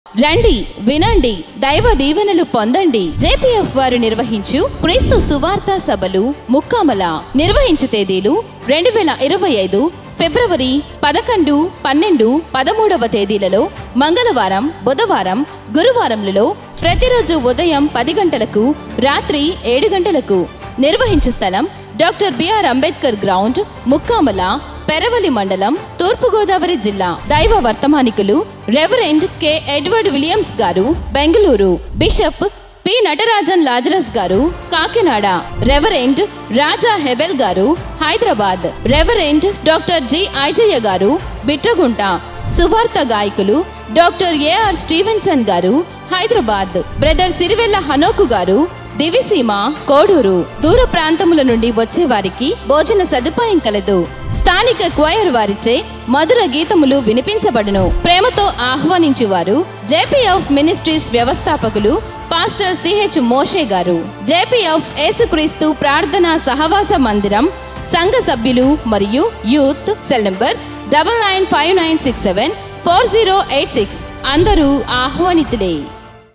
రండి వినండి దైవ దీవెనలు పొందండి. జేపీఎఫ్ వారు నిర్వహించు క్రీస్తు సువార్త సభలు ముక్కామల నిర్వహించు తేదీలు 2025 ఫిబ్రవరి 11, 12, 13వ తేదీలలో మంగళవారం, బుధవారం, గురువారంలలో ప్రతిరోజు ఉదయం 10 గంటలకు, రాత్రి 7 గంటలకు. నిర్వహించు స్థలం doctor B R Ambedkar ground, Mukkamala, Peravali మండలం, తూర్పుగోదావరి జిల్లా. దైవ వర్తమానికులు రెవరెండ్ కె ఎడ్వర్డ్ విలియమ్స్ గారు, Bengaluru. Bishop P Natarajan Lazarus గారు, కాకినాడ. రెవరెండ్ రాజా హెబెల్ గారు, Hyderabad. Reverend doctor G Aijayya గారు, బిట్రగుంట. సువార్త గాయకులు డాక్టర్ ఏఆర్ స్టీవెన్సన్ గారు, హైదరాబాద్. బ్రదర్ సిరివెల్ల హనోకు గారు, దివిసీమ, కోడూరు. దూర ప్రాంతముల నుండి వచ్చే వారికి భోజన సదుపాయం కలదు. స్థానిక క్వైర్ వారిచే మధుర గీతములు వినిపించబడును. ప్రేమతో ఆహ్వానించువారు జేపీఎఫ్ మినిస్ట్రీస్ వ్యవస్థాపకులు పాస్టర్ సిహెచ్ మోషే గారు. జేపీఎఫ్ యేసుక్రీస్తు ప్రార్థనా సహవాస మందిరం సంఘ సభ్యులు మరియు యూత్. Cell number 9959674086. అందరూ ఆహ్వానితులే.